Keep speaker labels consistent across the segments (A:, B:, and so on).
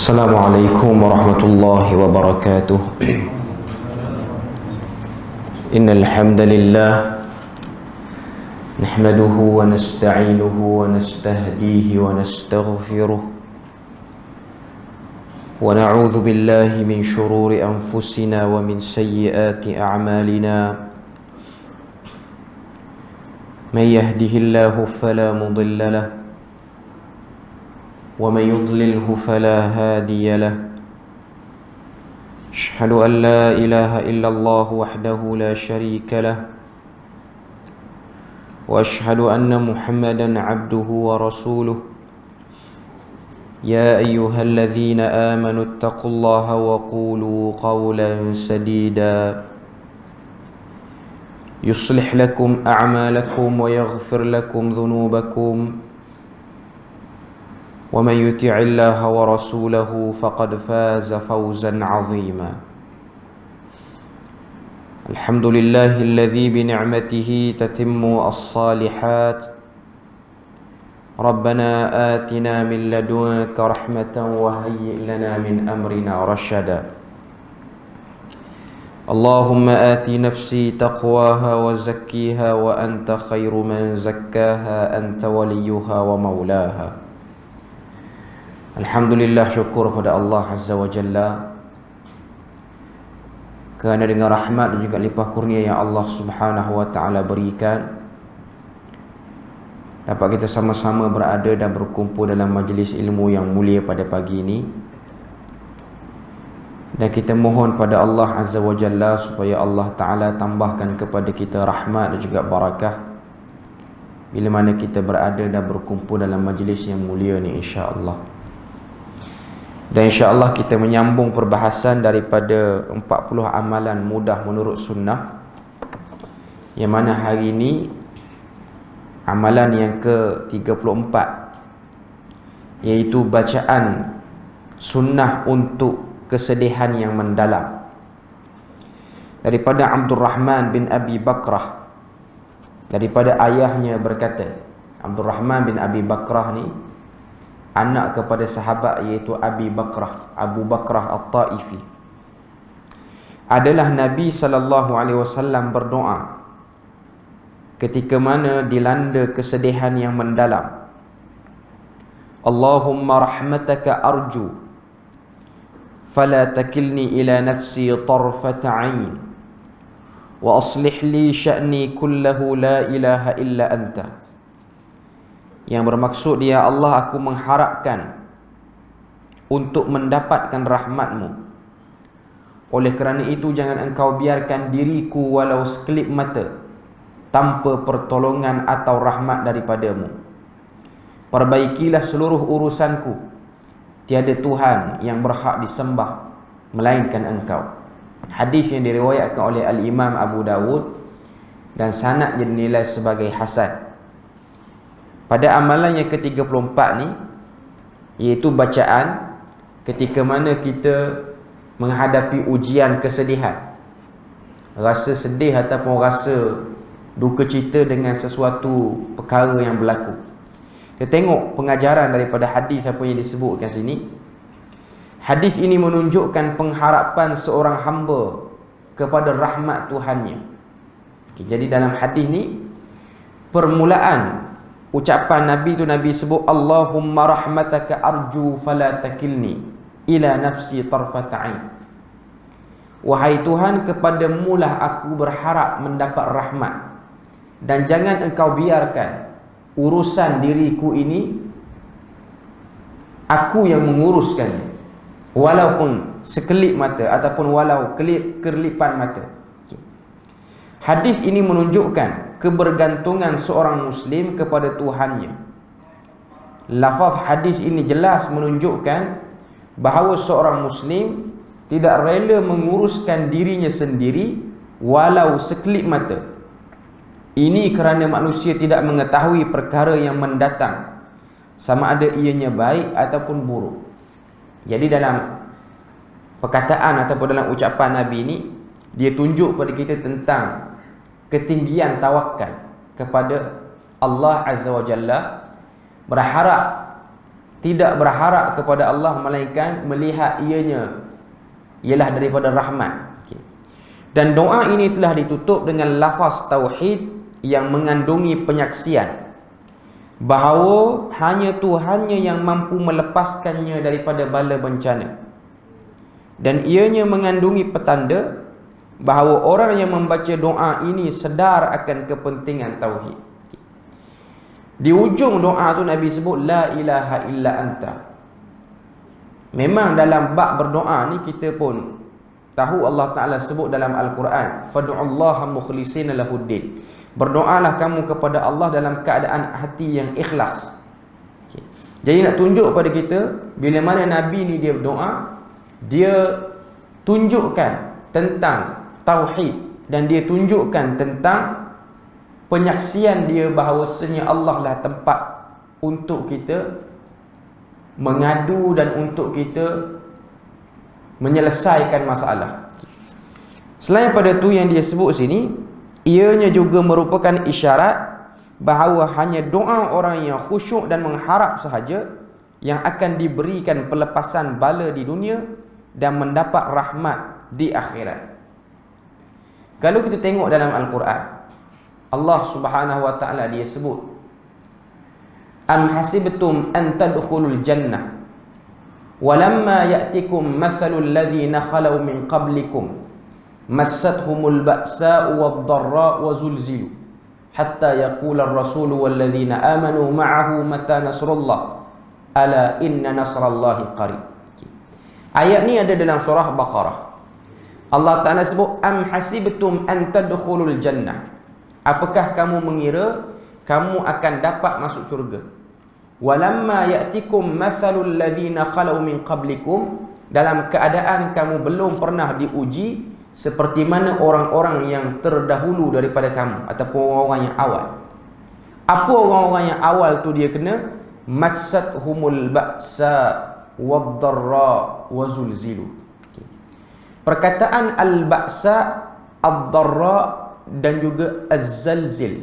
A: السلام عليكم ورحمة الله وبركاته. إن الحمد لله نحمده ونستعينه ونستهديه ونستغفره ونعوذ بالله من شرور أنفسنا ومن سيئات أعمالنا. من يهده الله فلا مضل له ومن يضلله فلا هادي له. أشهد أن لا إله إلا الله وحده لا شريك له وأشهد أن محمدا عبده ورسوله. يا أيها الذين آمنوا اتقوا الله وقولوا قولا سديدا يصلح لكم أعمالكم ويغفر لكم ذنوبكم ومن يطع الله ورسوله فقد فاز فوزا عظيما. الحمد لله الذي بنعمته تتم الصالحات. ربنا آتنا من لدنك رحمة وهيئ لنا من أمرنا رشدا. اللهم آت نفسي تقواها وزكيها وأنت خير من زكاها أنت وليها ومولاها. Alhamdulillah, syukur pada Allah Azza wa Jalla kerana dengan rahmat dan juga limpah kurnia yang Allah Subhanahu wa Ta'ala berikan, dapat kita sama-sama berada dan berkumpul dalam majlis ilmu yang mulia pada pagi ini. Dan kita mohon pada Allah Azza wa Jalla supaya Allah Ta'ala tambahkan kepada kita rahmat dan juga barakah bila mana kita berada dan berkumpul dalam majlis yang mulia ni, insya-Allah. Dan insya-Allah kita menyambung perbahasan daripada 40 amalan mudah menurut sunnah, yang mana hari ini amalan yang ke-34, iaitu bacaan sunnah untuk kesedihan yang mendalam. Daripada Abdul Rahman bin Abi Bakrah, daripada ayahnya berkata, Abdul Rahman bin Abi Bakrah ni anak kepada sahabat iaitu Abu Bakrah At-Taifi. Adalah Nabi SAW berdoa ketika mana dilanda kesedihan yang mendalam. Allahumma rahmataka arju fala takilni ila nafsi tarfata ain wa aslih li sya'ni kullahu la ilaha illa anta. Yang bermaksud, ya Allah, aku mengharapkan untuk mendapatkan rahmatmu. Oleh kerana itu jangan engkau biarkan diriku walau sekelip mata tanpa pertolongan atau rahmat daripadamu. Perbaikilah seluruh urusanku. Tiada Tuhan yang berhak disembah melainkan engkau. Hadis yang diriwayatkan oleh Al-Imam Abu Dawud dan sanadnya dinilai sebagai hasan. Pada amalan yang ke-34 ni, iaitu bacaan ketika mana kita menghadapi ujian kesedihan, rasa sedih ataupun rasa duka cita dengan sesuatu perkara yang berlaku. Kita tengok pengajaran daripada hadis apa yang disebutkan sini. Hadis ini menunjukkan pengharapan seorang hamba kepada rahmat Tuhannya. Jadi dalam hadis ni, permulaan ucapan Nabi tu, Nabi sebut Allahumma rahmataka arju fala takilni ila nafsi tarfata ain. Wahai Tuhan, kepadamu lah aku berharap mendapat rahmat, dan jangan engkau biarkan urusan diriku ini aku yang menguruskannya, walaupun sekelip mata ataupun walau kerlipan mata. Hadis ini menunjukkan kebergantungan seorang Muslim kepada Tuhannya. Lafaz hadis ini jelas menunjukkan bahawa seorang Muslim tidak rela menguruskan dirinya sendiri walau sekelip mata. Ini kerana manusia tidak mengetahui perkara yang mendatang, sama ada ianya baik ataupun buruk. Jadi dalam perkataan ataupun dalam ucapan Nabi ini, dia tunjuk pada kita tentang ketinggian tawakal kepada Allah Azza wa Jalla, berharap tidak berharap kepada Allah melainkan melihat ianya ialah daripada rahmat. Dan doa ini telah ditutup dengan lafaz tauhid yang mengandungi penyaksian bahawa hanya Tuhannya yang mampu melepaskannya daripada bala bencana, dan ianya mengandungi petanda bahawa orang yang membaca doa ini sedar akan kepentingan tauhid. Di ujung doa tu Nabi sebut la ilaha illa anta. Memang dalam bab berdoa ni kita pun tahu Allah Ta'ala sebut dalam Al-Quran, fadu'allaha mukhlisina lahuddin. Berdoalah kamu kepada Allah dalam keadaan hati yang ikhlas. Jadi nak tunjuk pada kita, bila mana Nabi ni dia berdoa, dia tunjukkan tentang tauhid, dan dia tunjukkan tentang penyaksian dia bahawasanya Allah lah tempat untuk kita mengadu dan untuk kita menyelesaikan masalah. Selain pada tu yang dia sebut sini, ianya juga merupakan isyarat bahawa hanya doa orang yang khusyuk dan mengharap sahaja yang akan diberikan pelepasan bala di dunia dan mendapat rahmat di akhirat. Kalau kita tengok dalam Al-Quran, Allah Subhanahu wa taala dia sebut, am hasibtum an tadkhulul jannah walamma ya'tikum mathalul ladzina khalau min qablikum massathumul ba'sa'u wad-dharra'u wa zulzilu hatta yaqula ar-rasulu wal ladzina amanu ma'ahu mata nasrullah ala inna nasrallahi qarib. Ayat ni ada dalam surah Baqarah. Allah Ta'ala sebut am hasibtum an tadkhulul jannah. Apakah kamu mengira kamu akan dapat masuk syurga? Walamma ya'tikum mathalul ladzina khalau min qablikum, dalam keadaan kamu belum pernah diuji seperti mana orang-orang yang terdahulu daripada kamu ataupun orang-orang yang awal. Apa orang-orang yang awal tu dia kena massathumul ba'sa wad-dharra wa zulzilu. Perkataan al-ba'sa, ad-dharra dan juga az-zalzil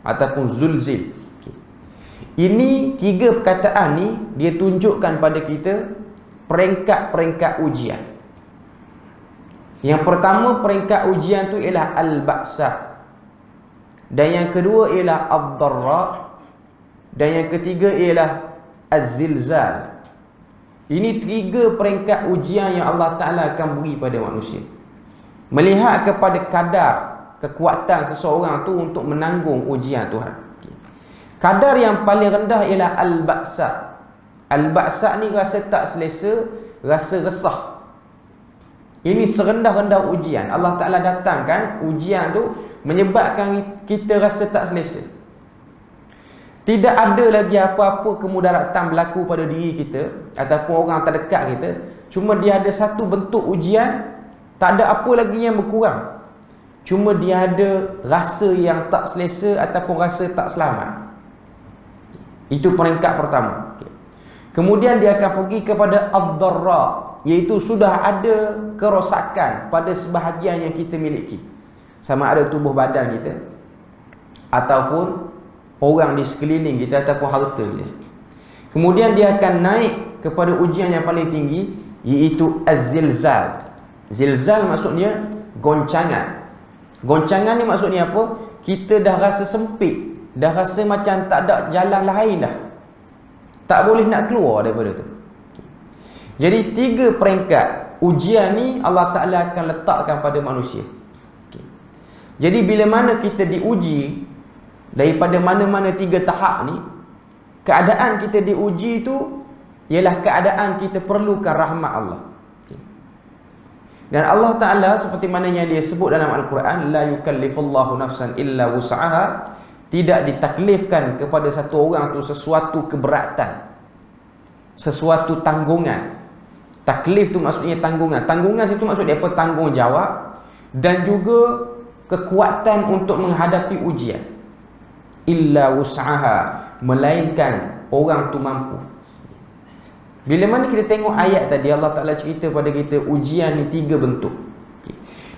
A: ataupun zulzil. Ini tiga perkataan ni dia tunjukkan pada kita peringkat-peringkat ujian. Yang pertama peringkat ujian tu ialah al-ba'sa, dan yang kedua ialah ad-dharra, dan yang ketiga ialah az-zilzal. Ini tiga peringkat ujian yang Allah Ta'ala akan beri pada manusia, melihat kepada kadar kekuatan seseorang tu untuk menanggung ujian Tuhan. Kadar yang paling rendah ialah al-ba'sa. Al-ba'sa ni rasa tak selesa, rasa resah. Ini serendah-rendah ujian. Allah Ta'ala datangkan ujian tu menyebabkan kita rasa tak selesa. Tidak ada lagi apa-apa kemudaratan berlaku pada diri kita ataupun orang terdekat kita. Cuma dia ada satu bentuk ujian, tak ada apa lagi yang berkurang. Cuma dia ada rasa yang tak selesa ataupun rasa tak selamat. Itu peringkat pertama. Kemudian dia akan pergi kepada ad-dharra, iaitu sudah ada kerosakan pada sebahagian yang kita miliki, sama ada tubuh badan kita ataupun orang di sekeliling kita ataupun harta kita. Kemudian dia akan naik kepada ujian yang paling tinggi, iaitu az-zilzal. Zilzal maksudnya goncangan. Goncangan ni maksudnya apa? Kita dah rasa sempit, dah rasa macam tak ada jalan lain dah, tak boleh nak keluar daripada tu. Jadi tiga peringkat ujian ni Allah Ta'ala akan letakkan pada manusia. Jadi bila mana kita diuji daripada mana-mana tiga tahap ni, keadaan kita diuji tu ialah keadaan kita perlukan rahmat Allah. Dan Allah Ta'ala seperti mana yang dia sebut dalam Al-Quran, la yukallifullahu nafsan illa wus'aha, tidak ditaklifkan kepada satu orang tu sesuatu keberatan, sesuatu tanggungan. Taklif tu maksudnya tanggungan. Tanggungan situ maksudnya apa? Tanggungjawab dan juga kekuatan untuk menghadapi ujian. Illa wus'aha, melainkan orang tu mampu. Bila mana kita tengok ayat tadi, Allah Ta'ala cerita pada kita ujian ni tiga bentuk.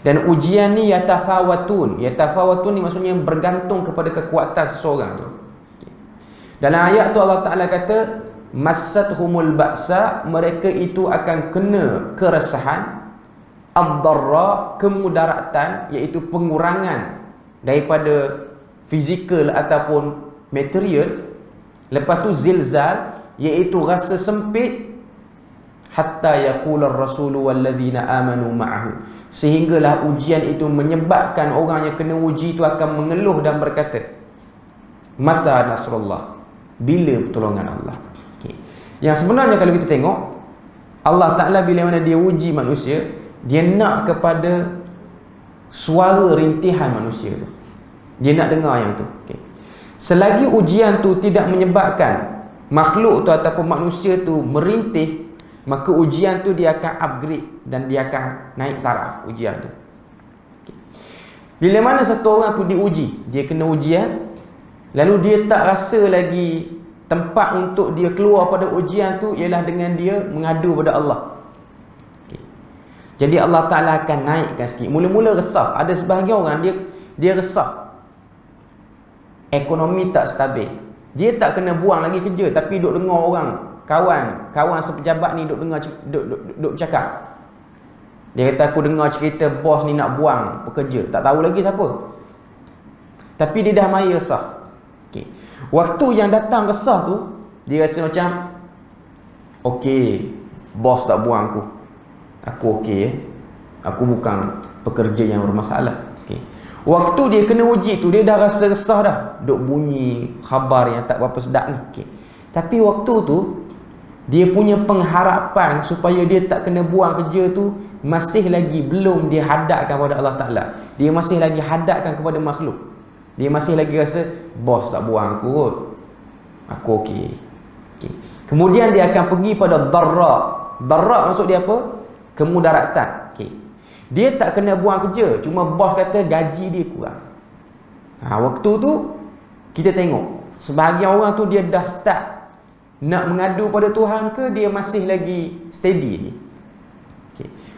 A: Dan ujian ni yatafawatun. Yatafawatun ni maksudnya bergantung kepada kekuatan seseorang tu. Dalam ayat tu Allah Ta'ala kata massathumul ba'sa, mereka itu akan kena keresahan, ad-darra, kemudaratan, iaitu pengurangan daripada fizikal ataupun material. Lepas tu zilzal, iaitu rasa sempit, hatta yaqular rasulu walladzina amanu ma'ahu, sehinggalah ujian itu menyebabkan orang yang kena uji itu akan mengeluh dan berkata, mata nasrullah, bila pertolongan Allah. Yang sebenarnya kalau kita tengok, Allah Ta'ala bila mana dia uji manusia, dia nak kepada suara rintihan manusia tu. Dia nak dengar yang tu. Selagi ujian tu tidak menyebabkan makhluk tu ataupun manusia tu merintih, maka ujian tu dia akan upgrade dan dia akan naik taraf ujian tu. Bila mana satu orang tu diuji, dia kena ujian, lalu dia tak rasa lagi tempat untuk dia keluar pada ujian tu ialah dengan dia mengadu pada Allah. Jadi Allah Ta'ala akan naikkan sikit. Mula-mula resah. Ada sebahagian orang dia resah, ekonomi tak stabil, dia tak kena buang lagi kerja, tapi duk dengar orang, kawan sepejabat ni duk dengar, duk cakap. Dia kata, aku dengar cerita bos ni nak buang pekerja, tak tahu lagi siapa, tapi dia dah maya resah. Waktu yang datang resah tu, dia rasa macam okey, bos tak buang aku okey, aku bukan pekerja yang bermasalah. Waktu dia kena uji tu, dia dah rasa resah dah, duk bunyi khabar yang tak berapa sedap ni. Tapi waktu tu dia punya pengharapan supaya dia tak kena buang kerja tu masih lagi belum dia hadapkan kepada Allah Ta'ala. Dia masih lagi hadapkan kepada makhluk. Dia masih lagi rasa bos tak buang aku kot, aku okey. Kemudian dia akan pergi pada darra. Darra maksud dia apa? Kemudaratan. Dia tak kena buang kerja, cuma bos kata gaji dia kurang. Waktu tu kita tengok sebahagian orang tu dia dah start nak mengadu pada Tuhan ke dia masih lagi steady ni.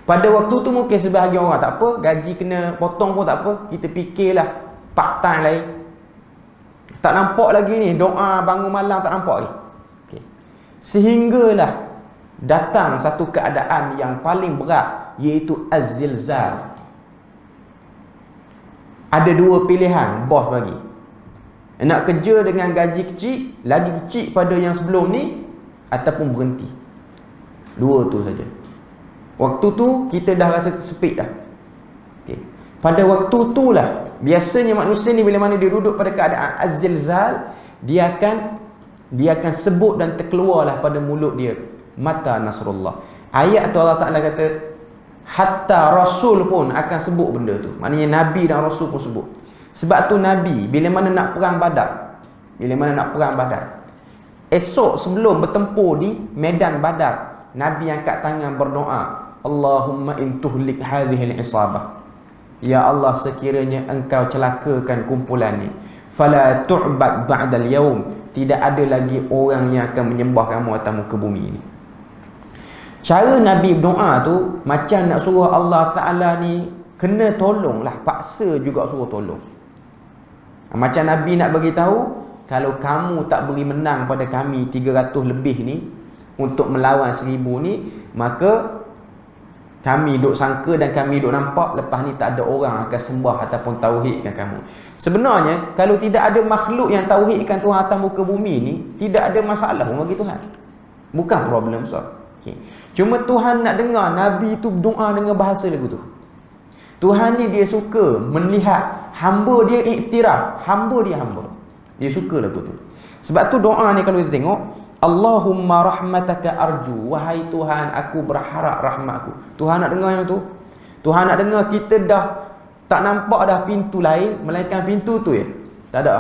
A: Pada waktu tu mungkin sebahagian orang tak apa, gaji kena potong pun tak apa, kita fikirlah part time lain. Tak nampak lagi ni, doa bangun malam tak nampak lagi. Sehinggalah datang satu keadaan yang paling berat, iaitu az-zilzal. Ada dua pilihan bos bagi. Nak kerja dengan gaji kecil, lagi kecil pada yang sebelum ni, ataupun berhenti. Dua tu saja. Waktu tu kita dah rasa tersepit dah. Pada waktu tu lah biasanya manusia ni bila mana dia duduk pada keadaan az-zilzal, dia akan sebut dan terkeluarlah pada mulut dia, mata nasrullah. Ayat tu Allah Ta'ala kata hatta Rasul pun akan sebut benda tu. Maknanya Nabi dan Rasul pun sebut. Sebab tu Nabi bila mana nak perang Badar, esok sebelum bertempur di medan Badar, Nabi angkat tangan berdoa, Allahumma in tuhlik hadhihi al-isabah, ya Allah, sekiranya engkau celakakan kumpulan ni, fala tu'bad ba'dal yaum, tidak ada lagi orang yang akan menyembah kamu atas muka bumi ini. Cara Nabi berdoa tu macam nak suruh Allah Ta'ala ni kena tolong lah, paksa juga suruh tolong. Macam Nabi nak bagi tahu, kalau kamu tak beri menang pada kami 300 lebih ni untuk melawan 1000 ni, maka kami duk sangka dan kami duk nampak lepas ni tak ada orang akan sembah ataupun tauhidkan kamu. Sebenarnya kalau tidak ada makhluk yang tauhidkan Tuhan atas muka bumi ni, tidak ada masalah pun bagi Tuhan. Bukan problem besar. Cuma Tuhan nak dengar Nabi tu doa dengan bahasa lagu tu. Tuhan ni dia suka melihat hamba dia iktiraf, hamba dia hamba. Dia suka lagu tu. Sebab tu doa ni kalau kita tengok, Allahumma rahmataka arju, wahai Tuhan aku berharap rahmatku. Tuhan nak dengar yang tu. Tuhan nak dengar kita dah tak nampak dah pintu lain melainkan pintu tu ya. Tak ada.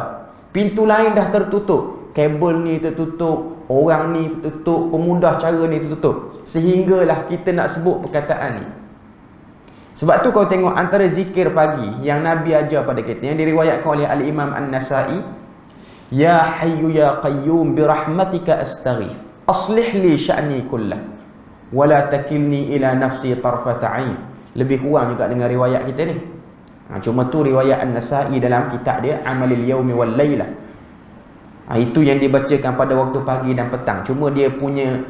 A: Pintu lain dah tertutup. Kabel ni tertutup, orang ni tertutup, pemudah cara ni tertutup. Sehinggalah kita nak sebut perkataan ni. Sebab tu kau tengok antara zikir pagi yang Nabi ajar pada kita, yang diriwayatkan oleh Al-Imam An-Nasa'i, ya hayyu ya qayyum birahmatika astaghith aslih li sya'ni kullah wala takilni ila nafsi tarfata ain. Lebih kurang juga dengan riwayat kita ni. Cuma tu riwayat An-Nasa'i dalam kitab dia Amalil Yaumi wal Lailah. Itu yang dibacakan pada waktu pagi dan petang. Cuma dia punya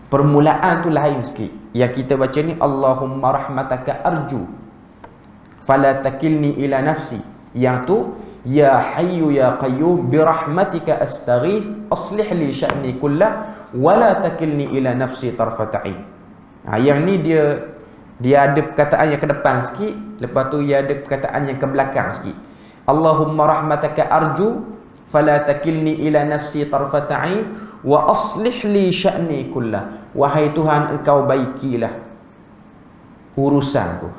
A: permulaan tu lain sikit. Yang kita baca ni, Allahumma rahmataka arju fala takilni ila nafsi. Yang tu, ya hayyu ya qayyum birahmatika astaghith aslih li sya'ni kullah wala takilni ila nafsi tarfata'in. Yang ni dia ada perkataan yang ke depan sikit, lepas tu dia ada perkataan yang ke belakang sikit. Allahumma rahmataka arju fala takilni ila nafsi tarfata'in wa aslih li sya'ni kullah. Wahai Tuhan, engkau baikilah urusanku.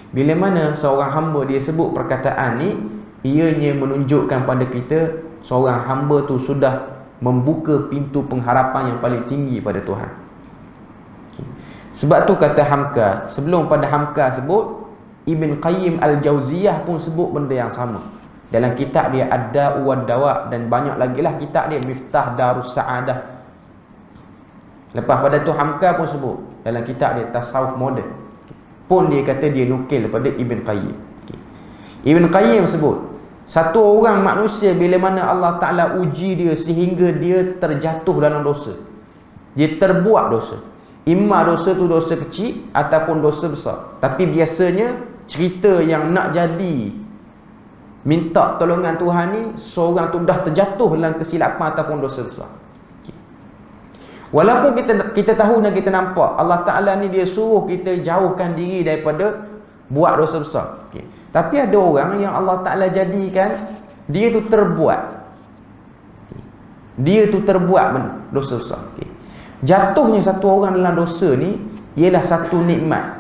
A: Bila mana seorang hamba dia sebut perkataan ni, ianya menunjukkan pada kita seorang hamba tu sudah membuka pintu pengharapan yang paling tinggi pada Tuhan. Sebab tu kata Hamka, sebelum pada Hamka sebut, Ibn Qayyim Al-Jauziyah pun sebut benda yang sama. Dalam kitab dia Ad-Da'u wad-Dawa, dan banyak lagi lah kitab dia Miftah Darus Sa'adah. Lepas pada tu Hamka pun sebut dalam kitab dia Tasawuf Moden, pun dia kata dia nukil daripada Ibn Qayyim. Ibn Qayyim sebut, satu orang manusia bila mana Allah Ta'ala uji dia sehingga dia terjatuh dalam dosa, dia terbuat dosa, imma dosa tu dosa kecil ataupun dosa besar. Tapi biasanya cerita yang nak jadi minta tolongan Tuhan ni, seorang tu dah terjatuh dalam kesilapan ataupun dosa besar. Walaupun kita tahu dan kita nampak Allah Ta'ala ni dia suruh kita jauhkan diri daripada buat dosa besar. Tapi ada orang yang Allah Ta'ala jadikan dia tu terbuat, dosa besar. Jatuhnya satu orang dalam dosa ni ialah satu nikmat.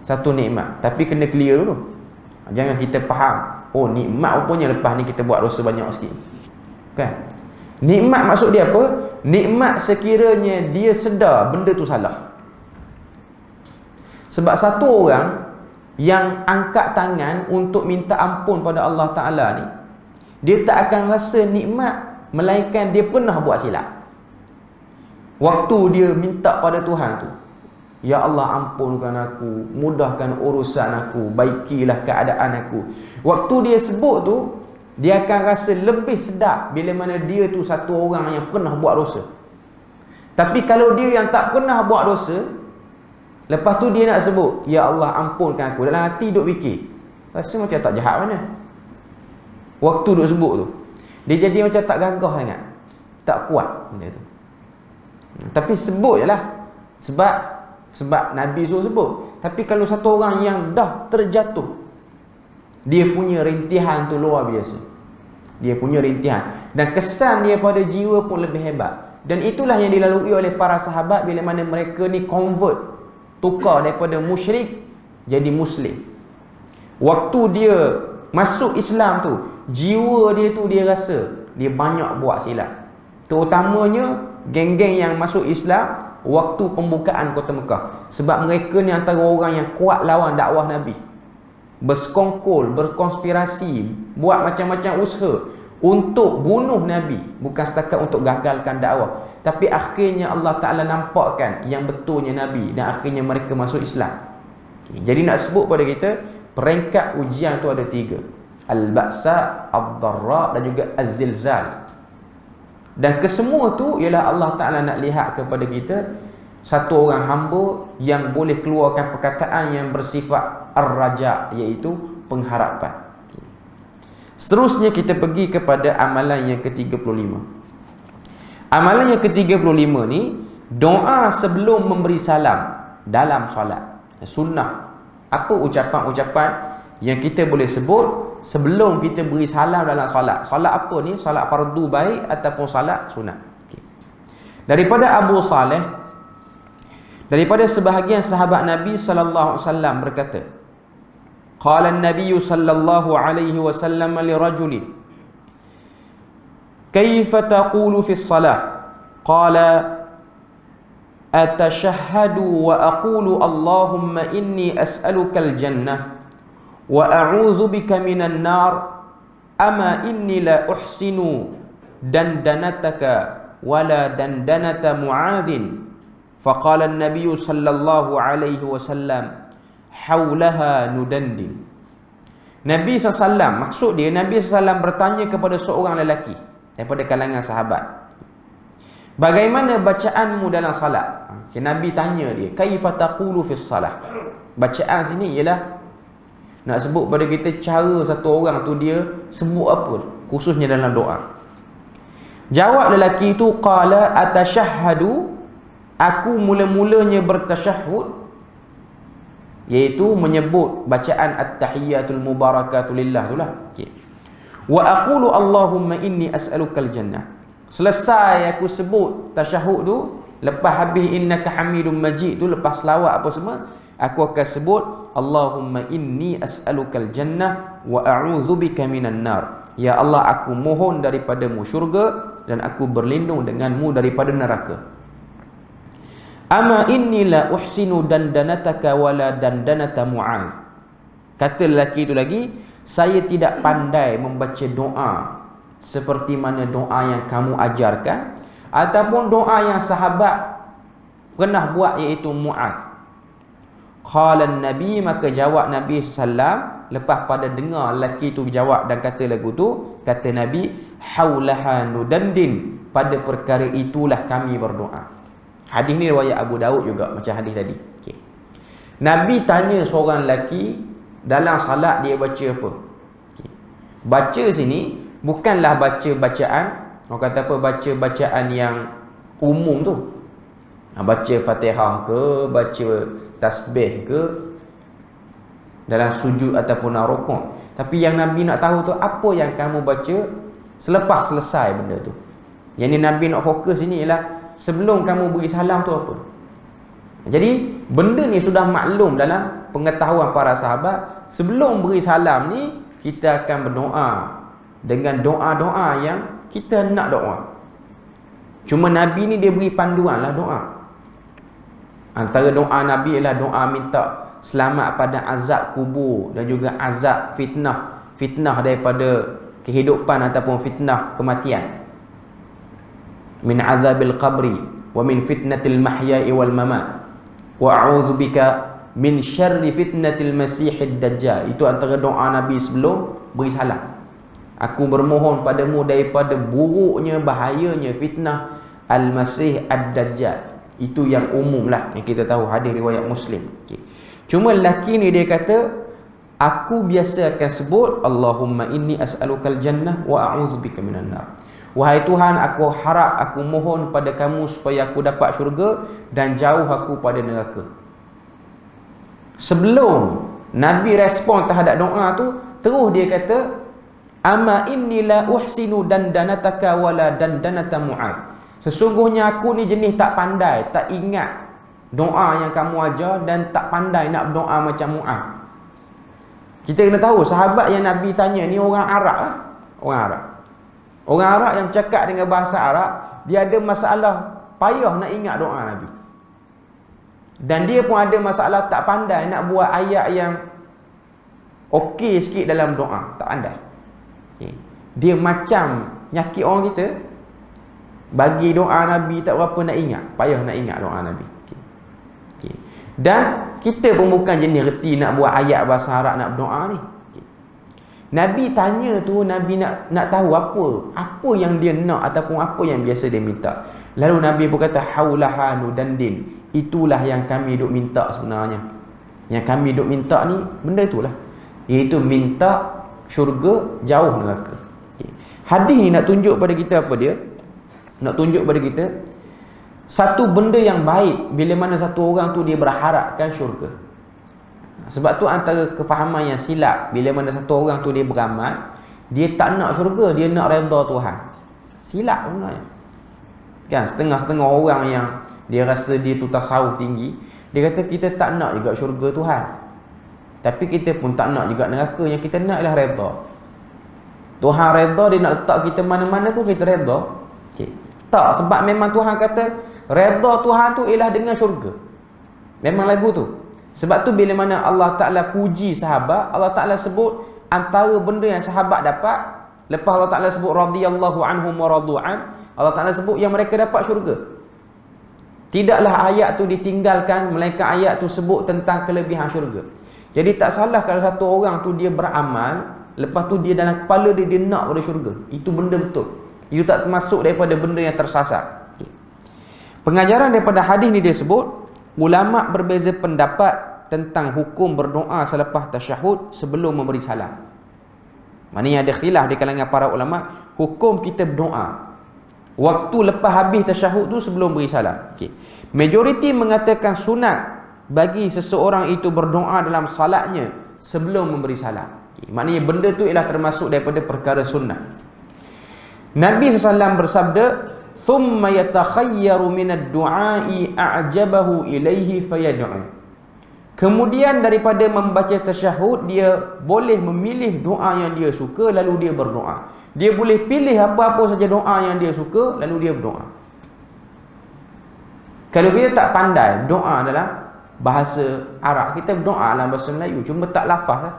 A: Satu nikmat. Tapi kena clear dulu. Jangan kita faham, oh nikmat rupanya lepas ni kita buat dosa banyak sikit. Kan? Nikmat maksud dia apa? Nikmat sekiranya dia sedar benda tu salah. Sebab satu orang yang angkat tangan untuk minta ampun pada Allah Ta'ala ni, dia tak akan rasa nikmat melainkan dia pernah buat silap. Waktu dia minta pada Tuhan tu, ya Allah ampunkan aku, mudahkan urusan aku, baikilah keadaan aku. Waktu dia sebut tu, dia akan rasa lebih sedap bila mana dia tu satu orang yang pernah buat dosa. Tapi kalau dia yang tak pernah buat dosa, lepas tu dia nak sebut, ya Allah ampunkan aku, dalam hati duk fikir, rasa macam tak jahat mana. Waktu duk sebut tu, dia jadi macam tak gagah sangat, tak kuat benda tu. Tapi sebut je lah, sebab Nabi suruh sebut. Tapi kalau satu orang yang dah terjatuh, dia punya rintihan tu luar biasa. Dia punya rintihan, dan kesan dia pada jiwa pun lebih hebat. Dan itulah yang dilalui oleh para sahabat bila mana mereka ni convert, tukar daripada musyrik jadi muslim. Waktu dia masuk Islam tu, jiwa dia tu dia rasa dia banyak buat silap. Terutamanya geng-geng yang masuk Islam waktu pembukaan kota Mekah. Sebab mereka ni antara orang yang kuat lawan dakwah Nabi, bersekongkol, berkonspirasi, buat macam-macam usaha untuk bunuh Nabi, bukan setakat untuk gagalkan dakwah. Tapi akhirnya Allah Ta'ala nampakkan yang betulnya Nabi, dan akhirnya mereka masuk Islam. Jadi nak sebut pada kita, peringkat ujian tu ada 3: Al-Ba'sa, Ad-Dharra dan juga Az-Zilzal. Dan kesemua tu ialah Allah Ta'ala nak lihat kepada kita satu orang hamba yang boleh keluarkan perkataan yang bersifat ar-raja, iaitu pengharapan. Seterusnya kita pergi kepada amalan yang ke-35. Amalan yang ke-35 ni, doa sebelum memberi salam dalam solat. Sunnah. Apa ucapan-ucapan yang kita boleh sebut sebelum kita beri salam dalam solat? Solat apa ni? Solat fardu baik ataupun solat sunat. Daripada Abu Saleh, daripada sebahagian sahabat Nabi sallallahu alaihi wasallam berkata, qala an-nabiy sallallahu alaihi wasallam li rajulin, kaifa taqulu fi as-salah? Qala atashahhadu wa aqulu Allahumma inni as'aluka al-jannah wa a'udzu bika minan nar, ama inni la uhsinu dandanataka wala dandanata Mu'adzin. Faqala an-nabiy sallallahu alaihi wasallam, haulaha nudandin. Nabi SAW, maksud dia Nabi SAW bertanya kepada seorang lelaki. daripada kalangan sahabat. Bagaimana bacaanmu dalam salat? Okay, Nabi tanya dia, kaifa taqulu fis salah? Bacaan sini ialah nak sebut pada kita cara satu orang tu dia sebut apa, khususnya dalam doa. Jawab lelaki itu, qala atashahhadu, aku mula-mulanya bertasyahud, iaitu menyebut bacaan at-tahiyyatul mubarakatu lillah itulah. Okay. Wa aqulu Allahumma inni as'alukal jannah. Selesai aku sebut tasyahud tu, lepas habis innaka hamidum majid tu, lepas selawat apa semua, aku akan sebut Allahumma inni as'alukal jannah wa a'udzubika minan nar. Ya Allah, aku mohon daripadamu syurga dan aku berlindung denganmu daripada neraka. Ama inni la uhsinu dandanataka wala dandanata Mu'az. Kata lelaki itu lagi, saya tidak pandai membaca doa seperti mana doa yang kamu ajarkan ataupun doa yang sahabat pernah buat, iaitu Mu'az. Qala Nabi, maka jawab Nabi sallam, lepas pada dengar lelaki itu jawab dan kata lagu tu, kata Nabi, haulaha nudandin, pada perkara itulah kami berdoa. Hadis ni riwayat Abu Daud juga macam hadis tadi. Okay. Nabi tanya seorang lelaki dalam salat dia baca apa. Okay. Baca sini bukanlah baca bacaan, orang kata apa, baca bacaan yang umum tu. Baca Fatihah ke, baca tasbih ke dalam sujud ataupun rukuk. Tapi yang Nabi nak tahu tu, apa yang kamu baca selepas selesai benda tu. Yang ni Nabi nak fokus ini ialah sebelum kamu beri salam tu apa. Jadi benda ni sudah maklum dalam pengetahuan para sahabat. Sebelum beri salam ni, kita akan berdoa dengan doa-doa yang kita nak doa. Cuma Nabi ni dia beri panduan lah doa. Antara doa Nabi ialah doa minta selamat pada azab kubur dan juga azab fitnah. Fitnah daripada kehidupan ataupun fitnah kematian. Min azabil qabri wa min fitnatil mahya'i wal mamat wa a'udzu bika min syarri fitnatil masiihid dajjal. Itu antara doa Nabi sebelum beri salam. Aku bermohon padamu daripada buruknya, bahayanya fitnah al-masih ad-dajjal. Itu yang umum lah, yang kita tahu, hadis riwayat Muslim. Okay. Cuma lelaki ni dia kata, aku biasa akan sebut Allahumma inni as'alukal jannah wa a'udzubika minan nar. Wahai Tuhan, aku harap, aku mohon pada kamu supaya aku dapat syurga dan jauh aku pada neraka. Sebelum Nabi respon terhadap doa tu, terus dia kata, ama inni la uhsinu dandanataka wala dandanata Mu'az. Sesungguhnya aku ni jenis tak pandai, tak ingat doa yang kamu ajar dan tak pandai nak berdoa macam Mu'az. Kita kena tahu, sahabat yang Nabi tanya ni orang Arab lah. Orang Arab. Orang Arab yang cakap dengan bahasa Arab, dia ada masalah payah nak ingat doa Nabi. Dan dia pun ada masalah tak pandai nak buat ayat yang okey sikit dalam doa. Tak pandai. Okay. Dia macam nyakit orang kita. Bagi doa Nabi tak berapa nak ingat. Payah nak ingat doa Nabi. Okay. Okay. Dan kita pun bukan jenis reti nak buat ayat bahasa Arab nak berdoa ni. Nabi tanya tu, Nabi nak tahu apa yang dia nak ataupun apa yang biasa dia minta. Lalu Nabi pun kata haulaha nudandin, itulah yang kami duk minta sebenarnya. Yang kami duk minta ni benda itulah, iaitu minta syurga, jauh neraka. Okay. Hadis ni nak tunjuk pada kita apa dia? Nak tunjuk pada kita satu benda yang baik bila mana satu orang tu dia berharapkan syurga. Sebab tu antara kefahaman yang silap bila mana satu orang tu dia beramal, dia tak nak syurga, dia nak redha Tuhan. Silap sebenarnya. Kan setengah-setengah orang yang dia rasa dia tu tasawuf tinggi, dia kata kita tak nak juga syurga Tuhan. Tapi kita pun tak nak juga neraka, yang kita nak ialah redha. Tuhan redha, dia nak letak kita mana-mana pun kita redha. Okay. Tak, sebab memang Tuhan kata redha Tuhan tu ialah dengan syurga. Memang lagu tu. Sebab tu bila mana Allah Ta'ala puji sahabat, Allah Ta'ala sebut antara benda yang sahabat dapat, lepas Allah Ta'ala sebut radhiyallahu anhum wa radu'an, Allah Ta'ala sebut yang mereka dapat syurga. Tidaklah ayat tu ditinggalkan, melainkan ayat tu sebut tentang kelebihan syurga. Jadi tak salah kalau satu orang tu dia beramal, lepas tu dia dalam kepala dia nak pada syurga. Itu benda betul. Itu tak termasuk daripada benda yang tersasar. Pengajaran daripada hadis ni dia sebut, ulama berbeza pendapat tentang hukum berdoa selepas tasyahud sebelum memberi salam. Maknanya ada khilaf di kalangan para ulama hukum kita berdoa waktu lepas habis tasyahud tu sebelum beri salam. Majoriti mengatakan sunat bagi seseorang itu berdoa dalam salatnya sebelum memberi salam. Maknanya benda tu ialah termasuk daripada perkara sunnah. Nabi SAW bersabda, "Thumma yatakhayyaru minad du'ai a'jabahu ilaihi fayad'u." Kemudian daripada membaca tasyahud, dia boleh memilih doa yang dia suka lalu dia berdoa. Dia boleh pilih apa-apa saja doa yang dia suka lalu dia berdoa. Kalau kita tak pandai doa dalam bahasa Arab, kita berdoa dalam bahasa Melayu cuma tak lafaz lah.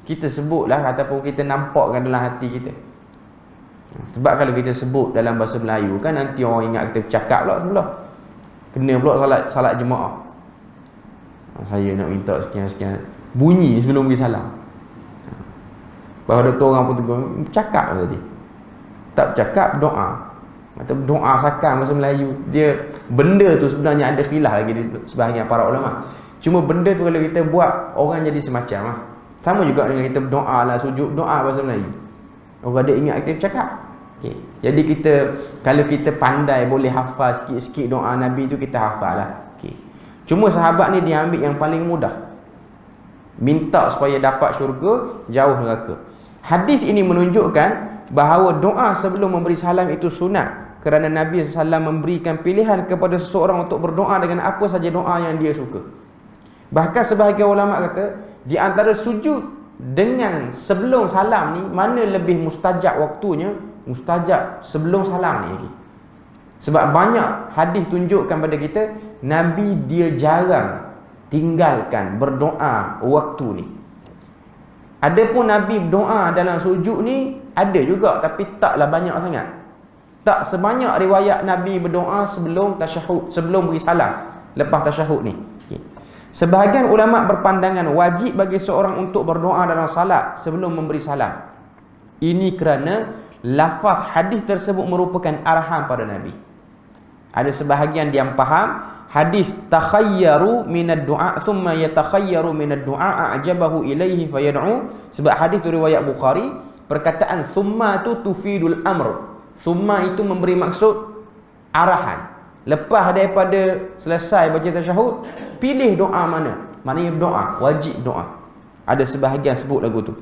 A: Kita sebutlah ataupun kita nampakkan dalam hati kita. Sebab kalau kita sebut dalam bahasa Melayu kan nanti orang ingat kita bercakap pula sebelah. Kena pula salat jemaah. Saya nak minta sekian-sekian, bunyi sebelum beri salam. Bahawa doktor orang pun tegur, bercakap tadi. Tak bercakap, doa. Atau doa sakan bahasa Melayu. Dia benda tu sebenarnya ada khilaf lagi di sebahagian para ulama. Cuma benda tu kalau kita buat, orang jadi semacam lah. Sama juga dengan kita berdoa lah, sujud, doa bahasa Melayu. Orang ada ingat kita bercakap. Okay. Jadi kita, kalau kita pandai boleh hafal sikit-sikit doa Nabi tu, kita hafal lah. Okay. Cuma sahabat ni dia ambil yang paling mudah. Minta supaya dapat syurga, jauh neraka. Hadis ini menunjukkan bahawa doa sebelum memberi salam itu sunat. Kerana Nabi SAW memberikan pilihan kepada seseorang untuk berdoa dengan apa saja doa yang dia suka. Bahkan sebahagian ulama kata, di antara sujud dengan sebelum salam ni, mana lebih mustajab waktunya? Mustajab sebelum salam ni lagi. Sebab banyak hadis tunjukkan pada kita Nabi dia jarang tinggalkan berdoa waktu ni. Adapun Nabi berdoa dalam sujud ni ada juga, tapi taklah banyak sangat. Tak sebanyak riwayat Nabi berdoa sebelum tasyahud, sebelum beri salam, lepas tasyahud ni. Sebahagian ulama berpandangan wajib bagi seorang untuk berdoa dalam salat sebelum memberi salam. Ini kerana lafaz hadis tersebut merupakan arahan pada Nabi. Ada sebahagian yang faham hadis takhayyaru minad du'a thumma yatakhayyaru minad du'a a'jabahu ilaihi fayad'u, sebab hadis tu riwayat Bukhari, perkataan thumma tu tufidul amr. Thumma itu memberi maksud arahan. Lepas daripada selesai baca tasyahud, pilih doa mana. Maknanya doa, wajib doa. Ada sebahagian sebut lagu tu.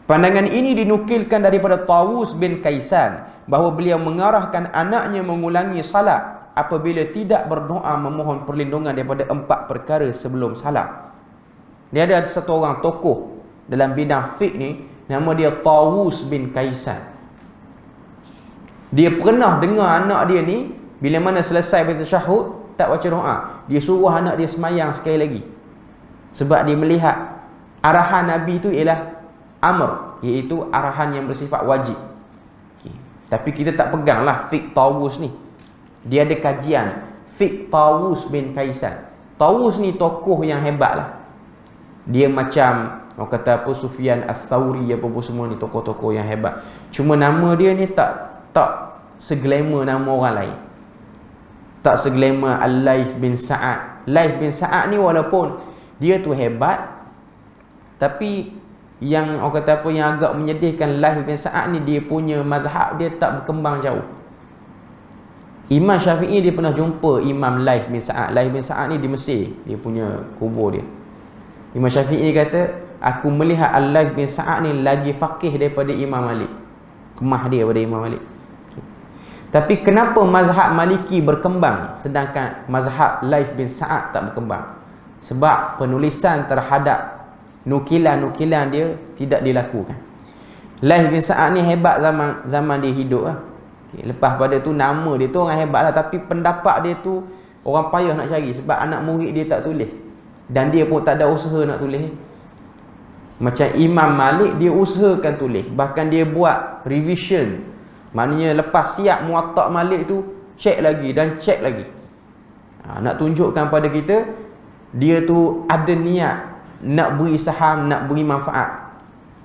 A: Pandangan ini dinukilkan daripada Tawus bin Kaisan bahawa beliau mengarahkan anaknya mengulangi salat apabila tidak berdoa memohon perlindungan daripada 4 perkara sebelum salat. Dia ada satu orang tokoh dalam bidang fiqh ni, nama dia Tawus bin Kaisan. Dia pernah dengar anak dia ni bila mana selesai baca tasyahud tak baca doa, dia suruh anak dia semayang sekali lagi. Sebab dia melihat arahan Nabi itu ialah amr, iaitu arahan yang bersifat wajib. Okay. Tapi kita tak peganglah fiqh Tawus ni. Dia ada kajian fiqh Tawus bin Kaisan. Tawus ni tokoh yang hebat lah. Dia macam orang kata apa, Sufyan Ats-Tsauri apa semua ni, tokoh-tokoh yang hebat. Cuma nama dia ni tak seglamour nama orang lain. Tak seglamour Al-Laits bin Sa'ad. Laits bin Sa'ad ni walaupun dia tu hebat, tapi yang orang kata apa, yang agak menyedihkan Laits bin Sa'ad ni, dia punya mazhab dia tak berkembang jauh. Imam Syafi'i dia pernah jumpa Imam Laits bin Sa'ad. Laits bin Sa'ad ni di Mesir, dia punya kubur dia. Imam Syafi'i kata, aku melihat Al-Laits bin Sa'ad ni lagi faqih daripada Imam Malik. Kemah dia pada Imam Malik. Tapi kenapa mazhab Maliki berkembang sedangkan mazhab Laits bin Sa'ad tak berkembang? Sebab penulisan terhadap nukilan-nukilan dia tidak dilakukan. Laits bin Sa'ad ni hebat zaman dia hidup lah. Lepas pada tu nama dia tu orang hebat lah, tapi pendapat dia tu orang payah nak cari sebab anak murid dia tak tulis. Dan dia pun tak ada usaha nak tulis. Macam Imam Malik, dia usahakan tulis. Bahkan dia buat revision. Maknanya lepas siap Muwatta' Malik tu, cek lagi dan cek lagi. Nak tunjukkan pada kita, dia tu ada niat nak beri saham, nak beri manfaat.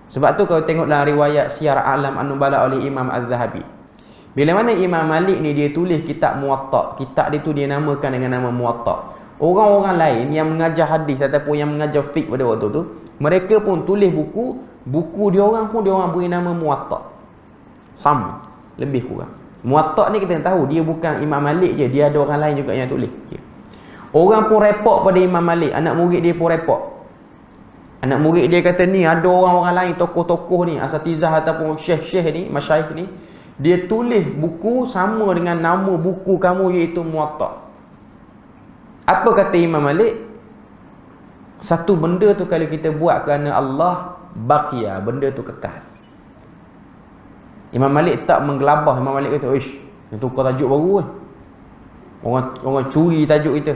A: Sebab tu kalau tengok dalam riwayat Syiar A'lam An-Nubala oleh Imam Az-Zahabi, bila mana Imam Malik ni dia tulis kitab Muwatta, kitab dia tu dia namakan dengan nama Muwatta. Orang-orang lain yang mengajar hadis ataupun yang mengajar fiqh pada waktu tu, mereka pun tulis buku dia orang pun dia orang beri nama Muwatta. Sama, lebih kurang. Muwatta ni kita tahu dia bukan Imam Malik je, dia ada orang lain juga yang tulis. Orang pun repot pada Imam Malik, anak murid dia pun repot. Anak murid dia kata ni ada orang-orang lain, tokoh-tokoh ni, asatizah ataupun syekh-syekh ni, masyayikh ni, dia tulis buku sama dengan nama buku kamu iaitu Muwatta. Apa kata Imam Malik? Satu benda tu kalau kita buat kerana Allah, baqiya, benda tu kekal. Imam Malik tak menggelabah. Imam Malik kata, "Ish, yang tukar tajuk baru kan. Orang curi tajuk kita."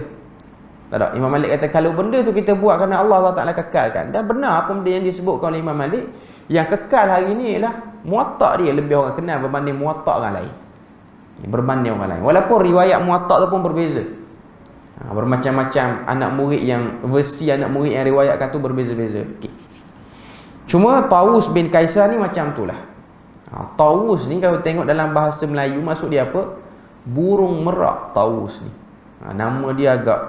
A: Tak ada. Imam Malik kata kalau benda tu kita buat kerana Allah, Allah Ta'ala kekalkan. Dan benar apa benda yang disebutkan oleh Imam Malik, yang kekal hari ni ialah Muwatta dia lebih orang kenal berbanding Muwatta orang lain. Berbanding orang lain. Walaupun riwayat Muwatta tu pun berbeza. Bermacam-macam anak murid yang, versi anak murid yang riwayatkan tu berbeza-beza. Okay. Cuma Tawus bin Kaisar ni macam tu lah. Tawus ni kalau tengok dalam bahasa Melayu, maksud dia apa? Burung merak Tawus ni. Nama dia agak,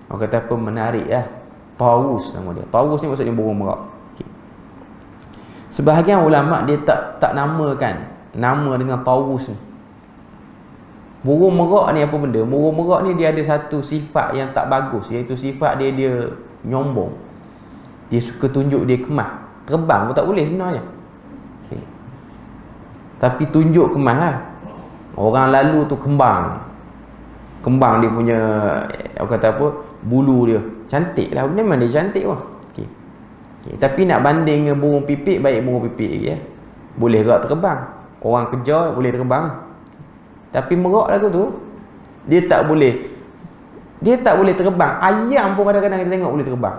A: orang kata apa, menarik lah. Tawus nama dia. Tawus ni maksudnya burung merak. Okay. Sebahagian ulama' dia tak namakan nama dengan Tawus ni. Burung merak ni apa benda? Burung merak ni dia ada satu sifat yang tak bagus, iaitu sifat dia nyombong. Dia suka tunjuk dia kemas. Terbang pun tak boleh sebenarnya. Okay. Tapi tunjuk kemas lah. Orang lalu tu kembang dia punya, apa kata apa, bulu dia cantik lah, memang dia cantik pun. Okay. Okay. Tapi nak banding dengan burung pipit, baik burung pipit lagi ya. Boleh gerak terbang. Orang kejar boleh terbang. Tapi merak lagu tu dia tak boleh terbang. Ayam pun kadang-kadang kita tengok boleh terbang.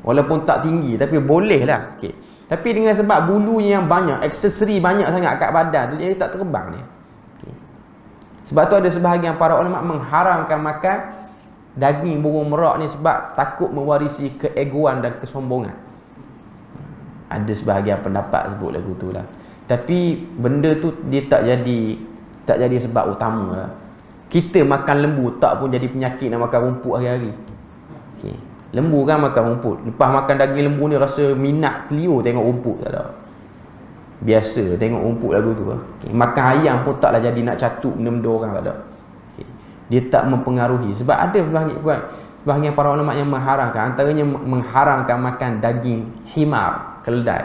A: Walaupun tak tinggi tapi boleh lah. Okay. Tapi dengan sebab bulunya yang banyak, aksesori banyak sangat kat badan tu, dia tak terbang dia. Okay. Sebab tu ada sebahagian para ulama mengharamkan makan daging burung merak ni sebab takut mewarisi keegoan dan kesombongan. Ada sebahagian pendapat sebut lagu tu lah. Tapi benda tu dia tak jadi sebab utama lah. Kita makan lembu tak pun jadi penyakit nak makan rumput hari-hari. Okay. Lembu kan makan rumput. Lepas makan daging lembu ni rasa minat telio tengok rumput, tak ada. Biasa tengok rumput lagu tu. Okay. Makan ayam pun taklah jadi nak catuk benda-benda orang, tak ada. Okay. Dia tak mempengaruhi. Sebab ada sebahagian para ulama yang mengharamkan, antaranya mengharamkan makan daging himar, keledai.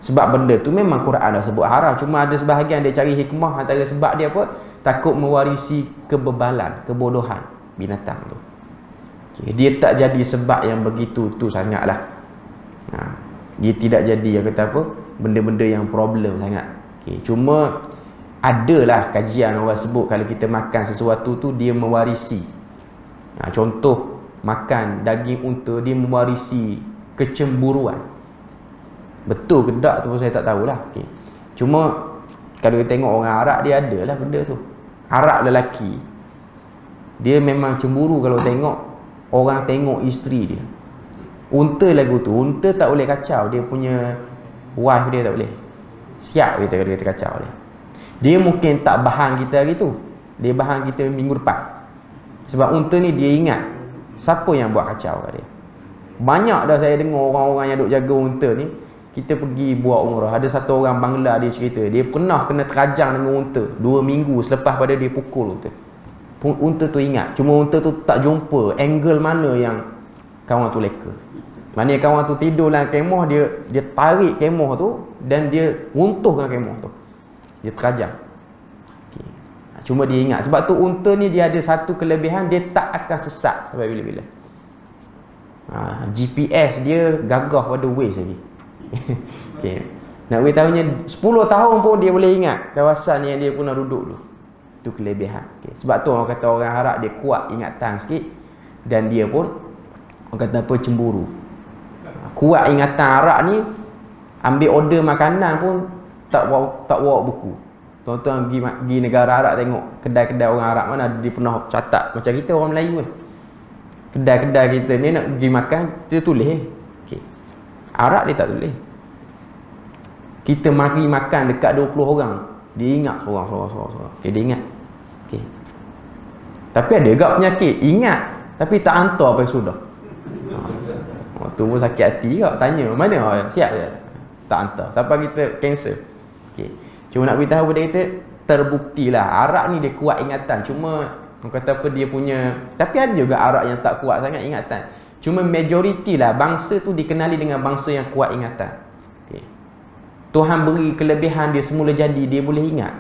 A: Sebab benda tu memang Quran dah sebut haram. Cuma ada sebahagian dia cari hikmah, antara sebab dia apa? Takut mewarisi kebebalan, kebodohan binatang tu. Okay. Dia tak jadi sebab yang begitu tu sangatlah. Dia tidak jadi, yang kata apa, benda-benda yang problem sangat. Okay. Cuma adalah kajian orang sebut kalau kita makan sesuatu tu dia mewarisi. Contoh makan daging unta, dia mewarisi kecemburuan. Betul ke tak tu saya tak tahulah. Okay. Cuma kalau kita tengok orang Arab, dia ada lah benda tu. Arab lelaki dia memang cemburu kalau tengok orang tengok isteri dia. Unta lagu tu, unta tak boleh kacau dia punya wife dia, tak boleh. Siap kita kalau kita kacau dia. Dia mungkin tak bahan kita hari tu, dia bahan kita minggu depan. Sebab unta ni dia ingat siapa yang buat kacau kat dia. Banyak dah saya dengar orang-orang yang duk jaga unta ni. Kita pergi buat umrah, ada satu orang Bangla dia cerita, dia pernah kena terajang dengan unta 2 minggu selepas pada dia pukul unta. Unta tu ingat, cuma unta tu tak jumpa angle mana yang kawan tu leka. Maknanya kawan tu tidur dalam kemah, dia tarik kemah tu dan dia runtuhkan kemah tu. Dia terajang. Okay. Cuma dia ingat, sebab tu unta ni dia ada satu kelebihan, dia tak akan sesat sampai bila-bila. GPS dia gagah pada Waze lagi. Okay. Nak beritahunya 10 tahun pun dia boleh ingat kawasan yang dia pernah duduk dulu. Itu kelebihan. Okay. Sebab tu orang kata orang Arab dia kuat ingatan sikit, dan dia pun orang kata apa, cemburu. Kuat ingatan Arab ni, ambil order makanan pun tak bawa buku. Tuan-tuan pergi negara Arab tengok kedai-kedai orang Arab mana dia pernah catat macam kita orang Melayu kan. Kedai-kedai kita ni nak pergi makan dia tulis. Okay. Arab dia tak tulis. Kita mari makan dekat 20 orang, dia ingat seorang. Okay, dia ingat. Okay. Tapi ada juga penyakit, ingat tapi tak hantar apa sudah. Waktu pun sakit hati juga, tanya mana siap je, tak hantar sampai kita cancel. Okay. Cuma nak beritahu pada kita, terbuktilah arak ni dia kuat ingatan. Cuma orang kata apa, dia punya, tapi ada juga arak yang tak kuat sangat ingatan. Cuma majoriti lah bangsa tu dikenali dengan bangsa yang kuat ingatan. Okay. Tuhan beri kelebihan dia semula jadi, dia boleh ingat.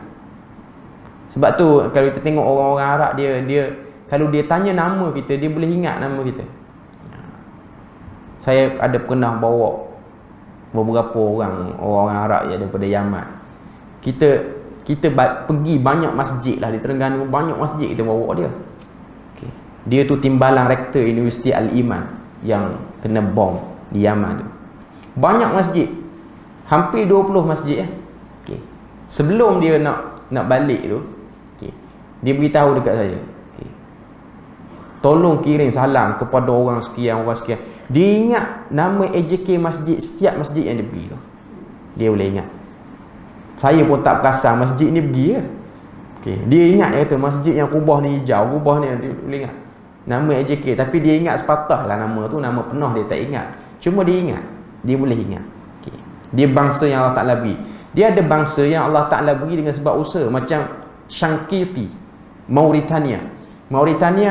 A: Sebab tu kalau kita tengok orang-orang Arab, dia kalau dia tanya nama kita, dia boleh ingat nama kita. Saya ada pernah bawa beberapa orang Arab yang daripada Yaman. Kita pergi banyak masjid lah di Terengganu, banyak masjid kita bawa dia. Okay. Dia tu timbalan rektor Universiti Al-Iman yang kena bom di Yaman tu. Banyak masjid, hampir 20 masjid . Okay. Sebelum dia nak balik tu, okay, dia beritahu dekat saya, okay, tolong kirim salam kepada orang sekian. Dia ingat nama AJK masjid, setiap masjid yang dia pergi tu dia boleh ingat. Saya pun tak perasan masjid ni pergi ke. Okay. Dia ingat, dia kata masjid yang kubah ni hijau, kubah ni, dia boleh ingat nama AJK. Tapi dia ingat sepatah lah nama tu, nama penuh dia tak ingat. Cuma dia ingat, dia boleh ingat. Okay. Dia bangsa yang Allah Ta'ala beri. Dia ada bangsa yang Allah Ta'ala beri dengan sebab usaha. Macam Shanqiti, Mauritania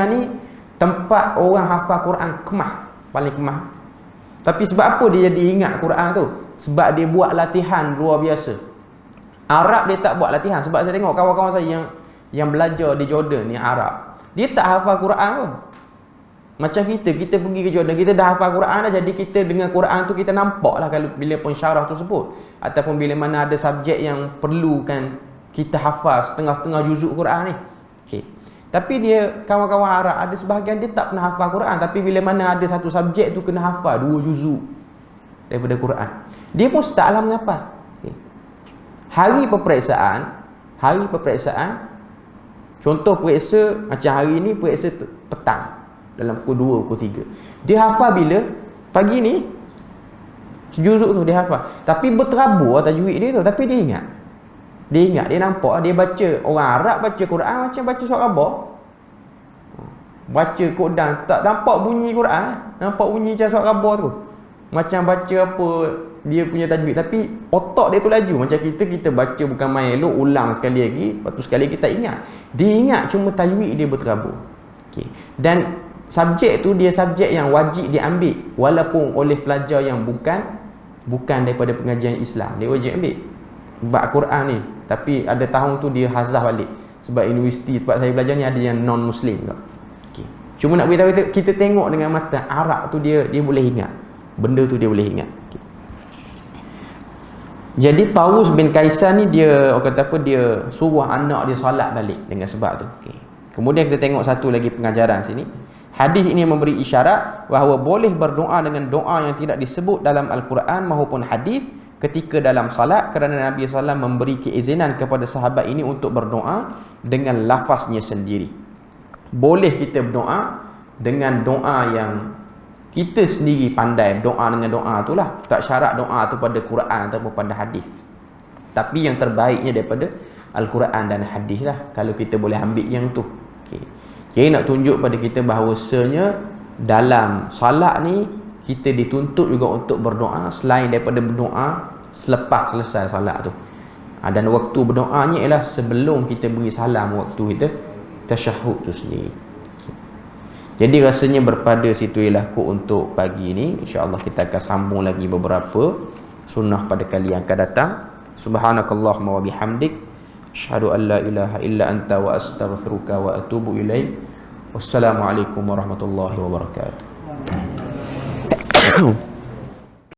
A: ni tempat orang hafal Quran kemah, paling kemah. Tapi sebab apa dia jadi ingat Quran tu? Sebab dia buat latihan luar biasa. Arab dia tak buat latihan. Sebab saya tengok kawan-kawan saya yang belajar di Jordan ni Arab, dia tak hafal Quran pun. Macam kita pergi ke Jordan, kita dah hafal Quran dah. Jadi kita dengan Quran tu kita nampak lah kalau bila pun syarah tersebut, ataupun bila mana ada subjek yang perlukan kita hafal setengah-setengah juzuk Quran ni. Okay. Tapi dia, kawan-kawan Arab ada sebahagian dia tak pernah hafal Quran, tapi bila mana ada satu subjek tu kena hafal 2 juzuk daripada Quran, dia pun start alam menghafal. Okay. Hari peperiksaan, contoh periksa macam hari ni, periksa petang dalam pukul 2, pukul 3. Dia hafal bila? Pagi ni sejuzuk tu dia hafal. Tapi berterabur tajwid dia tu, tapi dia ingat. Dia nampak, dia baca, orang Arab baca Quran macam baca surat khabar. Baca Quran, tak nampak bunyi Quran, nampak bunyi macam surat khabar tu. Macam baca apa dia punya tajwid, tapi otak dia tu laju. Macam kita baca bukan main elok, ulang sekali lagi, lepas tu sekali lagi tak ingat. Dia ingat, cuma tajwid dia berterabur. Okay. Dan subjek tu dia subjek yang wajib diambil walaupun oleh pelajar yang bukan daripada pengajian Islam. Dia wajib ambil bab Quran ni. Tapi ada tahun tu dia hazah balik sebab universiti tempat saya belajar ni ada yang non muslim tak. Okay. Cuma nak beritahu kita tengok dengan mata Arab tu dia boleh ingat. Benda tu dia boleh ingat. Okay. Jadi Tawus bin Kaisan ni dia orang kata apa, dia suruh anak dia solat balik dengan sebab tu. Okay. Kemudian kita tengok satu lagi pengajaran sini. Hadis ini memberi isyarat bahawa boleh berdoa dengan doa yang tidak disebut dalam Al-Quran maupun hadis ketika dalam salat, kerana Nabi SAW memberi keizinan kepada sahabat ini untuk berdoa dengan lafaznya sendiri. Boleh kita berdoa dengan doa yang kita sendiri pandai doa dengan doa itulah. Tak syarat doa tu pada Quran ataupun pada hadis. Tapi yang terbaiknya daripada Al-Quran dan hadis lah, kalau kita boleh ambil yang tu. Okay. Jadi nak tunjuk pada kita bahawasanya dalam salat ni kita dituntut juga untuk berdoa selain daripada berdoa selepas selesai salat tu. Dan waktu berdoanya ialah sebelum kita beri salam, waktu kita tasyahud tu sendiri. Jadi rasanya berpada situ ialah kok untuk pagi ni. InsyaAllah kita akan sambung lagi beberapa sunnah pada kali yang akan datang. Subhanakallahumma wa bihamdik, asyhadu an la ilaha illa anta wa astaghfiruka wa atubu ilaik. Wassalamualaikum warahmatullahi wabarakatuh.